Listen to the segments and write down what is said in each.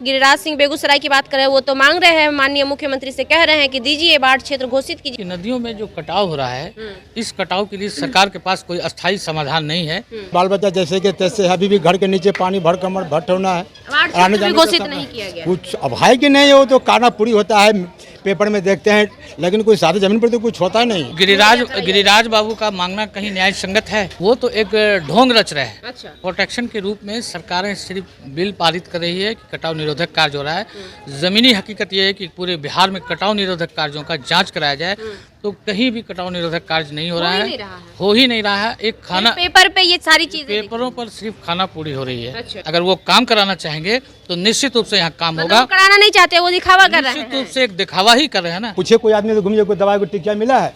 गिरिराज सिंह बेगूसराय की बात करें, वो तो मांग रहे हैं, माननीय मुख्यमंत्री से कह रहे हैं कि दीजिए बाढ़ क्षेत्र घोषित कीजिए। नदियों में जो कटाव हो रहा है, इस कटाव के लिए सरकार के पास कोई अस्थायी समाधान नहीं है। बाल बच्चा जैसे कि तैसे अभी भी घर के नीचे पानी भर कमर भर होना है। बाढ़ क्षेत्र भी घोषित नहीं किया गया। कुछ अब है कि नहीं, वो तो काना पूरी होता है, पेपर में देखते हैं, लेकिन कोई सादी जमीन पर तो कुछ होता नहीं। गिरिराज बाबू का मांगना कहीं न्याय संगत है। वो तो एक ढोंग रच रहे हैं। अच्छा। प्रोटेक्शन के रूप में सरकारें सिर्फ बिल पारित कर रही है कि कटाव निरोधक कार्य हो रहा है। जमीनी हकीकत यह है कि पूरे बिहार में कटाव निरोधक कार्यों का जांच कराया जाए, तो कहीं भी कटाव निरोधक कार्य नहीं हो रहा है, हो ही नहीं रहा है। एक खाना पेपर पे ये सारी चीजें पेपरों पर सिर्फ खाना पूरी हो रही है। अच्छा। अगर वो काम कराना चाहेंगे तो निश्चित रूप से यहाँ काम मतलब होगा। वो कराना नहीं चाहते, वो दिखावा कर रहे निश्चित हैं। रूप से एक दिखावा ही कर रहे हैं ना। पूछे कोई आदमी तो घूमिए, कोई दवाई को टीका मिला है,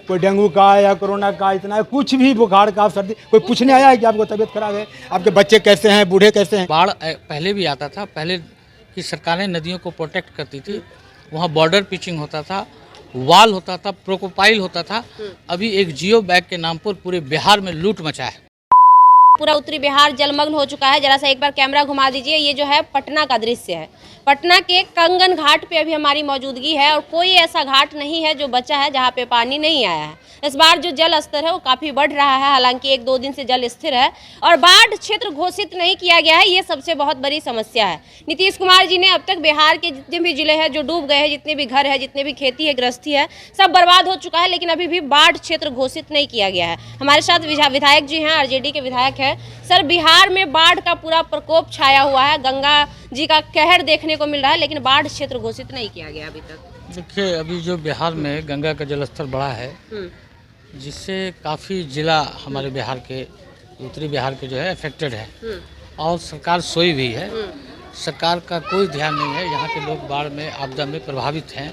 कोई डेंगू का या कोरोना का, इतना है, कुछ भी बुखार का, सर्दी, कोई पूछने आया है कि आपको तबीयत खराब है, आपके बच्चे कैसे हैं, बूढ़े कैसे हैं। बाढ़ पहले भी आता था। पहले की सरकारें नदियों को प्रोटेक्ट करती थी। वहाँ बॉर्डर पिचिंग होता था, वाल होता था, प्रोकोपाइल होता था। अभी एक जियो बैग के नाम पर पूरे बिहार में लूट मचा है। पूरा उत्तरी बिहार जलमग्न हो चुका है। जरा सा एक बार कैमरा घुमा दीजिए। ये जो है पटना का दृश्य है। पटना के कंगन घाट पे अभी हमारी मौजूदगी है और कोई ऐसा घाट नहीं है जो बचा है जहाँ पे पानी नहीं आया है। इस बार जो जल स्तर है वो काफ़ी बढ़ रहा है, हालांकि 1-2 दिन से जल स्थिर है और बाढ़ क्षेत्र घोषित नहीं किया गया है। ये सबसे बहुत बड़ी समस्या है। नीतीश कुमार जी ने अब तक बिहार के जितने भी जिले हैं जो डूब गए हैं, जितने भी घर है, जितने भी खेती है, गृहस्थी है, सब बर्बाद हो चुका है, लेकिन अभी भी बाढ़ क्षेत्र घोषित नहीं किया गया है। हमारे साथ विधायक जी हैं, आरजेडी के विधायक हैं। सर, बिहार में बाढ़ का पूरा प्रकोप छाया हुआ है, गंगा जी का कहर देखने को मिल रहा है, लेकिन बाढ़ क्षेत्र घोषित नहीं किया गया अभी तक। देखिए, अभी जो बिहार में गंगा का जलस्तर बढ़ा है, जिससे काफ़ी जिला हमारे बिहार के, उत्तरी बिहार के जो है अफेक्टेड है और सरकार सोई भी है। सरकार का कोई ध्यान नहीं है। यहाँ के लोग बाढ़ में, आपदा में प्रभावित हैं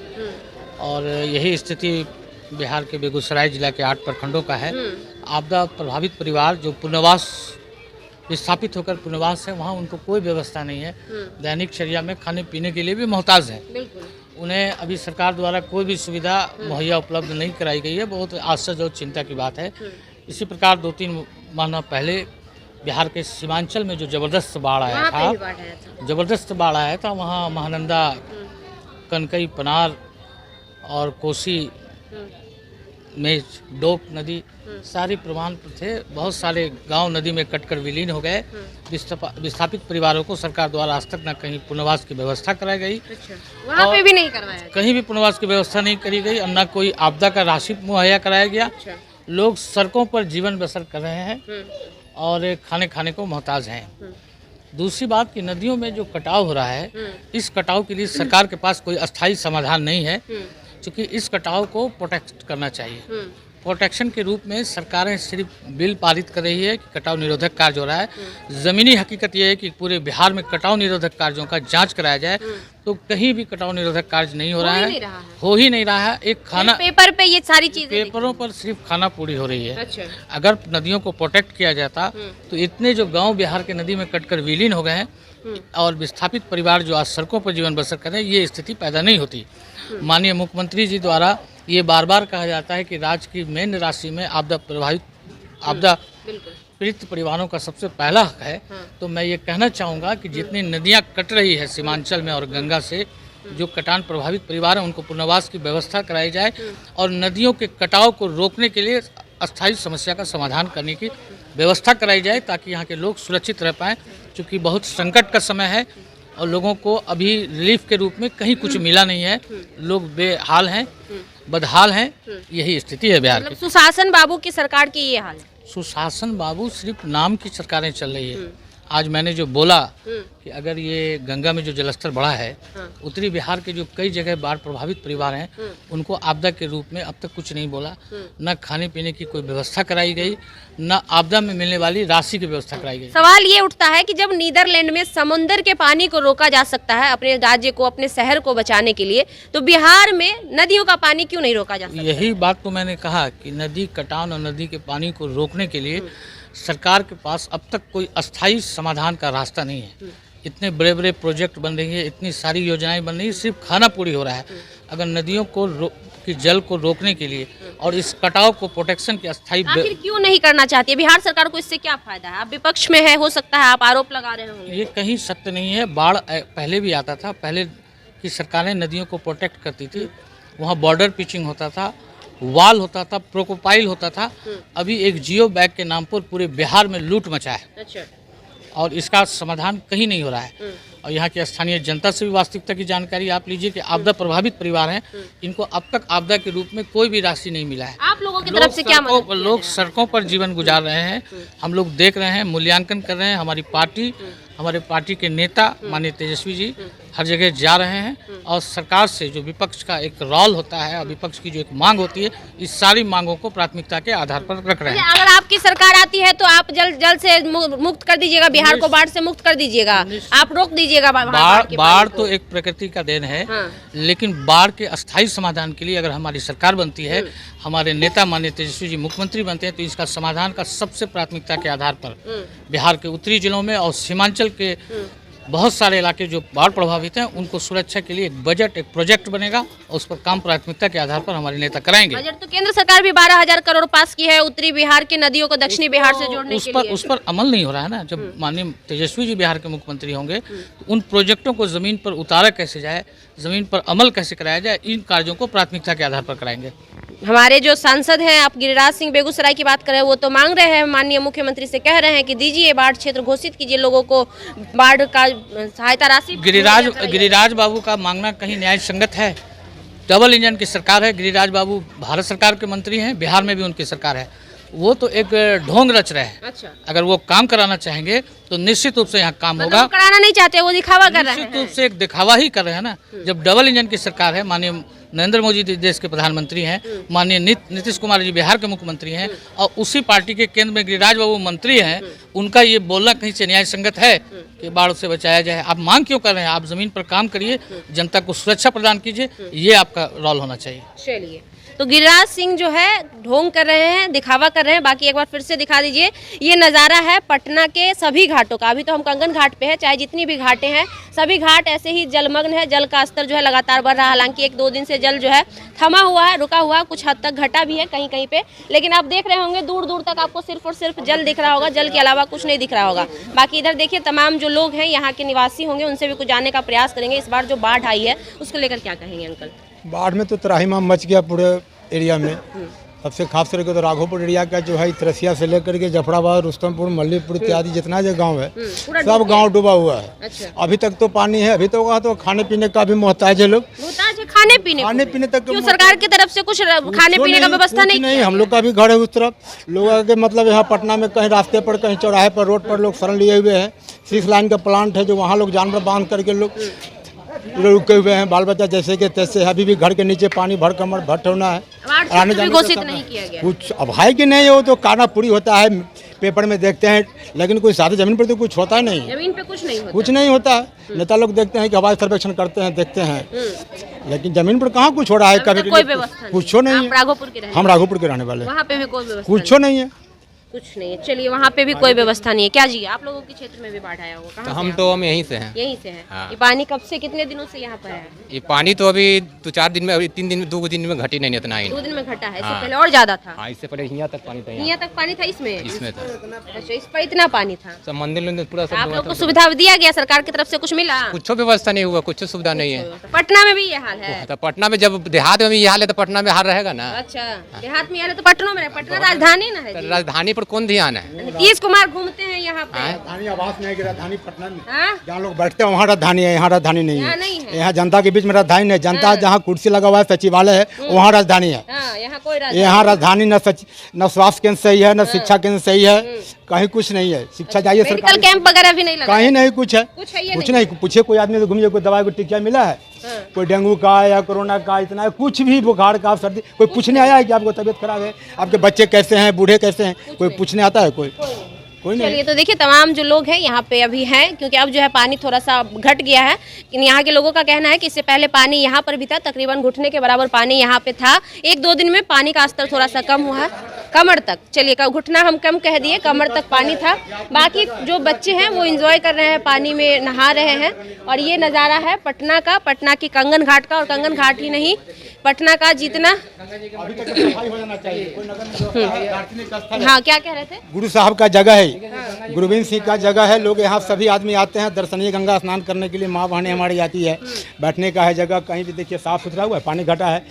और यही स्थिति बिहार के बेगूसराय जिला के 8 प्रखंडों का है। आपदा प्रभावित परिवार जो पुनर्वास विस्थापित होकर पुनर्वास है, वहाँ उनको कोई व्यवस्था नहीं है। दैनिक चर्या में खाने पीने के लिए भी मोहताज है। उन्हें अभी सरकार द्वारा कोई भी सुविधा मुहैया उपलब्ध नहीं कराई गई है। बहुत आश्चर्य और चिंता की बात है। इसी प्रकार 2-3 महीना पहले बिहार के सीमांचल में जो जबरदस्त बाढ़ आया था, वहाँ महानंदा, कनकई, पनार और कोसी में डोक नदी सारी प्रवाह थे। बहुत सारे गांव नदी में कटकर विलीन हो गए। विस्थापित परिवारों को सरकार द्वारा आज तक न कहीं पुनर्वास की व्यवस्था कराई गई। वहाँ पे भी नहीं करवाया, कहीं भी पुनर्वास की व्यवस्था नहीं करी गई और न कोई आपदा का राशि मुहैया कराया गया। लोग सड़कों पर जीवन बसर कर रहे हैं और खाने को मोहताज हैं। दूसरी बात कि नदियों में जो कटाव हो रहा है, इस कटाव के लिए सरकार के पास कोई अस्थायी समाधान नहीं है, क्योंकि इस कटाव को प्रोटेक्ट करना चाहिए। प्रोटेक्शन के रूप में सरकारें सिर्फ बिल पारित कर रही है कि कटाव निरोधक कार्य हो रहा है। ज़मीनी हकीकत यह है कि पूरे बिहार में कटाव निरोधक कार्यों का जांच कराया जाए, तो कहीं भी कटाव निरोधक कार्य नहीं हो रहा है, हो ही नहीं रहा है। एक खाना पेपर पे ये सारी चीजें, पेपरों पर सिर्फ खाना पूरी हो रही है। अच्छा। अगर नदियों को प्रोटेक्ट किया जाता तो इतने जो गाँव बिहार के नदी में कटकर विलीन हो गए हैं और विस्थापित परिवार जो आज सड़कों पर जीवन बसर कर रहे हैं, ये स्थिति पैदा नहीं होती। माननीय मुख्यमंत्री जी द्वारा ये बार बार कहा जाता है कि राज्य की मेन राशि में आपदा पीड़ित परिवारों का सबसे पहला हक है। तो मैं ये कहना चाहूँगा कि जितनी नदियाँ कट रही है सीमांचल में और गंगा से, जो कटान प्रभावित परिवार हैं उनको पुनर्वास की व्यवस्था कराई जाए और नदियों के कटाव को रोकने के लिए अस्थायी समस्या का समाधान करने की व्यवस्था कराई जाए, ताकि यहाँ के लोग सुरक्षित रह पाएँ। चूँकि बहुत संकट का समय है और लोगों को अभी रिलीफ के रूप में कहीं कुछ मिला नहीं है। लोग बेहाल हैं, बदहाल हैं। यही स्थिति है बिहार की। सुशासन बाबू की सरकार की ये हाल है। सुशासन बाबू सिर्फ नाम की सरकारें चल रही है। आज मैंने जो बोला कि अगर ये गंगा में जो जलस्तर बढ़ा है, उत्तरी बिहार के जो कई जगह बाढ़ प्रभावित परिवार हैं उनको आपदा के रूप में अब तक कुछ नहीं बोला। न खाने पीने की कोई व्यवस्था कराई गई, न आपदा में मिलने वाली राशि की व्यवस्था कराई गई। सवाल ये उठता है कि जब नीदरलैंड में समुद्र के पानी को रोका जा सकता है अपने राज्य को, अपने शहर को बचाने के लिए, तो बिहार में नदियों का पानी क्यों नहीं रोका जा सकता? यही बात तो मैंने कहा कि नदी कटान और नदी के पानी को रोकने के लिए सरकार के पास अब तक कोई अस्थायी समाधान का रास्ता नहीं है। इतने बड़े बड़े प्रोजेक्ट बन रही है, इतनी सारी योजनाएं बन रही है, सिर्फ खाना पूरी हो रहा है। अगर नदियों को कि जल को रोकने के लिए और इस कटाव को प्रोटेक्शन के अस्थायी आखिर क्यों नहीं करना चाहती है बिहार सरकार को? इससे क्या फायदा है? आप विपक्ष में है, हो सकता है आप आरोप लगा रहे होंगे। ये कहीं सत्य नहीं है। बाढ़ पहले भी आता था, पहले की सरकारें नदियों को प्रोटेक्ट करती थी, वहाँ बॉर्डर पिचिंग होता था, वाल होता था, प्रोकोपाइल होता था। अभी एक जियो बैग के नाम पर पूरे बिहार में लूट मचा है। अच्छा। और इसका समाधान कहीं नहीं हो रहा है। और यहाँ की स्थानीय जनता से भी वास्तविकता की जानकारी आप लीजिए कि आपदा प्रभावित परिवार हैं, इनको अब तक आपदा के रूप में कोई भी राशि नहीं मिला है। आप लोगों की तरफ से क्या मदद किया लोग सड़कों पर जीवन गुजार रहे हैं, हम लोग देख रहे हैं, मूल्यांकन कर रहे हैं। हमारे पार्टी के नेता माननीय तेजस्वी जी हर जगह जा रहे हैं और सरकार से जो विपक्ष का एक रोल होता है और विपक्ष की जो एक मांग होती है, इस सारी मांगों को प्राथमिकता के आधार पर रख रहे हैं। अगर आपकी सरकार आती है तो आप जल्द से मुक्त कर दीजिएगा बिहार को, बाढ़ से मुक्त कर दीजिएगा, आप रोक दीजिएगा बाढ़ तो एक प्रकृति का देन है। हाँ। लेकिन बाढ़ के अस्थायी समाधान के लिए अगर हमारी सरकार बनती है, हमारे नेता माननीय तेजस्वी जी मुख्यमंत्री बनते हैं, तो इसका समाधान का सबसे प्राथमिकता के आधार पर बिहार के उत्तरी जिलों में और सीमांचल के बहुत सारे इलाके जो बाढ़ प्रभावित हैं, उनको सुरक्षा के लिए एक बजट, एक प्रोजेक्ट बनेगा और उस पर काम प्राथमिकता के आधार पर हमारे नेता कराएंगे। बजट तो केंद्र सरकार भी 12,000 करोड़ पास की है उत्तरी बिहार के नदियों को दक्षिणी बिहार से जोड़ने के लिए। उस पर अमल नहीं हो रहा है ना। जब माननीय तेजस्वी जी बिहार के मुख्यमंत्री होंगे तो उन प्रोजेक्टों को जमीन पर उतारा कैसे जाए, जमीन पर अमल कैसे कराया जाए, इन कार्यों को प्राथमिकता के आधार पर कराएंगे। हमारे जो सांसद हैं, आप गिरिराज सिंह बेगूसराय की बात करें, वो तो मांग रहे हैं, माननीय मुख्यमंत्री से कह रहे हैं कि दीजिए बाढ़ क्षेत्र घोषित कीजिए, लोगों को बाढ़ का सहायता राशि। गिरिराज बाबू का मांगना कहीं न्याय संगत है। डबल इंजन की सरकार है, गिरिराज बाबू भारत सरकार के मंत्री हैं, बिहार में भी उनकी सरकार है। वो तो एक ढोंग रच रहे हैं। अच्छा। अगर वो काम कराना चाहेंगे तो निश्चित रूप से यहाँ काम होगा। मतलब कराना नहीं चाहते, वो दिखावा कर रहे हैं। निश्चित रूप से एक दिखावा ही कर रहे हैं ना। जब डबल इंजन की सरकार है, माननीय नरेंद्र मोदी देश के प्रधानमंत्री हैं, माननीय नीतीश कुमार जी बिहार के मुख्यमंत्री हैं और उसी पार्टी के केंद्र में गिरिराज बाबू मंत्री हैं, उनका ये बोलना कहीं से न्याय संगत है कि बाढ़ से बचाया जाए। आप मांग क्यों कर रहे हैं? आप जमीन पर काम करिए, जनता को सुरक्षा प्रदान कीजिए, ये आपका रोल होना चाहिए। चलिए, तो गिरिराज सिंह जो है ढोंग कर रहे हैं, दिखावा कर रहे हैं। बाकी एक बार फिर से दिखा दीजिए, ये नज़ारा है पटना के सभी घाटों का। अभी तो हम कंगन घाट पे है, चाहे जितनी भी घाटें हैं, सभी घाट ऐसे ही जलमग्न है। जल का स्तर जो है लगातार बढ़ रहा है। हालांकि 1-2 दिन से जल जो है थमा हुआ है, रुका हुआ है, कुछ हद तक घटा भी है कहीं कहीं पे, लेकिन आप देख रहे होंगे दूर दूर तक आपको सिर्फ और सिर्फ जल दिख रहा होगा, जल के अलावा कुछ नहीं दिख रहा होगा। बाकी इधर देखिए, तमाम जो लोग हैं यहाँ के निवासी होंगे, उनसे भी कुछ जानने का प्रयास करेंगे। इस बार जो बाढ़ आई है उसको लेकर क्या कहेंगे अंकल? बाढ़ में तो त्राहिमाम मच गया पूरे एरिया में। सबसे खास करके तो राघोपुर एरिया का जो है, तरसिया से लेकर के जफराबाद, रुस्तमपुर, मल्लीपुर इत्यादि जितना जो गांव है, सब गांव डूबा हुआ है। अच्छा। अभी तक तो पानी है, अभी तो वहाँ तो खाने पीने का भी मोहताज है लोग। मोहताज है खाने पीने तक। क्यों सरकार की तरफ से कुछ खाने पीने का व्यवस्था नहीं? हम लोग का भी घर है उस तरफ। लोग आगे मतलब यहाँ पटना में कहीं रास्ते पर, कहीं चौराहे पर, रोड पर लोग शरण लिए हुए हैं। 6 लाइन का प्लांट है जो वहाँ लोग जानवर बांध करके लोग रुके हुए हैं। बाल बच्चा जैसे के तैसे, अभी भी घर के नीचे पानी भर कमर भर होना है। आने जाने घोषित नहीं किया गया कुछ अब है कि नहीं, वो तो काना पूरी होता है, पेपर में देखते हैं, लेकिन कोई सारी जमीन पर तो कुछ होता नहीं। जमीन पे कुछ नहीं होता है। नेता लोग देखते हैं कि हवाई सर्वेक्षण करते हैं, देखते हैं, लेकिन जमीन पर कहाँ कुछ हो रहा है। कभी कोई व्यवस्था कुछ नहीं है। हम राघोपुर के रहने वाले, वहाँ पे भी कोई व्यवस्था कुछ नहीं है। कुछ नहीं है। चलिए, वहाँ पे भी कोई व्यवस्था नहीं है। क्या जी, आप लोगों के क्षेत्र में भी बाढ़ आया होगा? तो हम तो यहीं से हैं। यहीं से हैं। हाँ। ये पानी कब से, कितने दिनों से यहाँ पर है? ये पानी तो अभी 2-4 दिन में, अभी 3 दिन में, 2 दिन में घटी नहीं, इतना ही 2 दिन में घटा है। इससे हाँ। पहले और ज्यादा था? हाँ, इससे पहले यहाँ तक पानी था। यहाँ तक पानी था इसमें था। अच्छा, इस पर इतना पानी था। सब मंदिर पूरा सब आप लोग को सुविधा दिया गया सरकार की तरफ से? कुछ मिला? कुछ व्यवस्था नहीं हुआ, कुछ सुविधा नहीं है। पटना में भी ये हाल है? तो पटना में, जब देहात में भी ये हाल है तो पटना में हाल रहेगा ना। अच्छा, देहात में तो पटना में, पटना राजधानी ना है। राजधानी पर कौन ध्यान है? नीतीश कुमार घूमते हैं यहाँ पे। राजधानी आवास नहीं है कि राजधानी पटना में हाँ? जहाँ लोग बैठते हैं वहाँ राजधानी है, यहाँ राजधानी नहीं यहाँ नहीं है। है। यहाँ जनता के बीच में राजधानी है। जनता जहाँ कुर्सी लगा हुआ है, सचिवालय है, वहाँ राजधानी है। यहाँ कोई राजधानी, यहाँ राजधानी न स्वास्थ्य केंद्र सही है, न शिक्षा केंद्र सही है, कहीं कुछ नहीं है। शिक्षा जाइए, मेडिकल कैंप वगैरह भी नहीं लगा, कहीं नहीं कुछ है। कुछ नहीं। पूछे कोई आदमी से, घूमिए, कोई दवाई को टिकिया मिला है? कोई डेंगू का या कोरोना का, इतना है कुछ भी, बुखार का, सर्दी, कोई पूछने आया है कि आपको तबीयत खराब है, आपके बच्चे कैसे हैं, बूढ़े कैसे हैं, कोई पूछने आता है? कोई नहीं। चलिए, तो देखिए, तमाम जो लोग हैं यहाँ पे अभी हैं, क्योंकि अब जो है पानी थोड़ा सा घट गया है। यहाँ के लोगों का कहना है कि इससे पहले पानी यहाँ पर भी था, तकरीबन घुटने के बराबर पानी यहाँ पे था। 1-2 दिन में पानी का स्तर थोड़ा सा कम हुआ है। कमर तक, चलिए घुटना हम कम कह दिए, कमर तक पानी था। बाकी जो बच्चे हैं वो एंजॉय कर रहे हैं, पानी में नहा रहे हैं। और ये नज़ारा है पटना का, पटना की कंगन घाट का। और कंगन घाट ही नहीं, पटना का जितना हाँ क्या कह रहे थे? गुरु साहब का जगह है, गुरु गोविंद सिंह का जगह है। लोग यहाँ सभी आदमी आते हैं दर्शनीय, गंगा स्नान करने के लिए माँ बहनें हमारी आती है। बैठने का है जगह, कहीं भी देखिए साफ सुथरा हुआ है, पानी घटा है,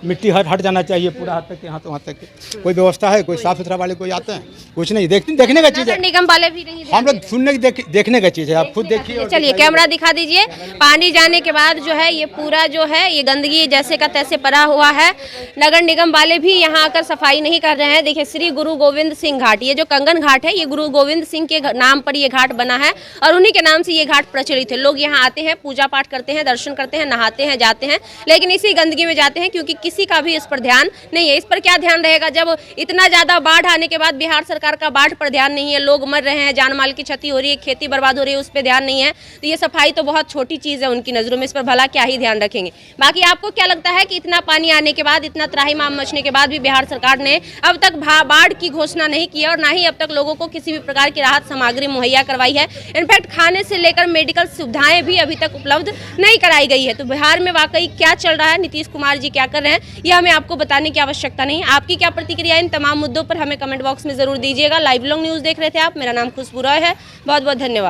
मिट्टी हट जाना चाहिए पूरा हाथ तक, यहाँ तो वहाँ तक कोई व्यवस्था है, कोई साफ सुथरा वाले कोई आते हैं, कुछ नहीं। देखने का चीज़ है, निगम वाले भी नहीं, हम लोग सुनने की देखने का चीज़ है, आप खुद देखिए। चलिए कैमरा दिखा दीजिए। पानी जाने के बाद जो है ये पूरा जो है ये गंदगी जैसे का तैसे पड़ा हुआ है। नगर निगम वाले भी यहाँ आकर सफाई नहीं कर रहे हैं। देखिए श्री गुरु गोविंद सिंह घाट, ये जो कंगन घाट है ये गुरु गोविंद सिंह के नाम पर ये घाट बना है और उन्हीं के नाम से ये घाट प्रचलित है। लोग यहाँ आते हैं, पूजा पाठ करते हैं, दर्शन करते हैं, नहाते हैं, जाते हैं, लेकिन इसी गंदगी में जाते हैं क्योंकि किसी का भी इस पर ध्यान नहीं है। इस पर क्या ध्यान रहेगा जब इतना ज्यादा बाढ़ आने के बाद बिहार सरकार का बाढ़ पर ध्यान नहीं है, लोग मर रहे हैं, जान माल की क्षति हो रही है, खेती बर्बाद हो रही है, उस पर ध्यान नहीं है। तो ये सफाई तो बहुत छोटी चीज है उनकी नजरों में, इस पर भला क्या ही ध्यान रखेंगे। बाकी आपको क्या लगता है कि इतना पानी आने के बाद, इतना त्राहिमाम मचने के बाद भी बिहार सरकार ने अब तक बाढ़ की घोषणा नहीं की और ना ही अब तक लोगों को किसी भी प्रकार की राहत सामग्री मुहैया करवाई है। इनफैक्ट खाने से लेकर मेडिकल सुविधाएं भी अभी तक उपलब्ध नहीं कराई गई है। तो बिहार में वाकई क्या चल रहा है, नीतीश कुमार जी क्या कर रहे हैं, यह हमें आपको बताने की आवश्यकता नहीं। आपकी क्या प्रतिक्रिया इन तमाम मुद्दों पर हमें कमेंट बॉक्स में जरूर दीजिएगा। लाइव लॉन्ग न्यूज देख रहे थे आप, मेरा नाम खुशबू रॉय है। बहुत बहुत धन्यवाद।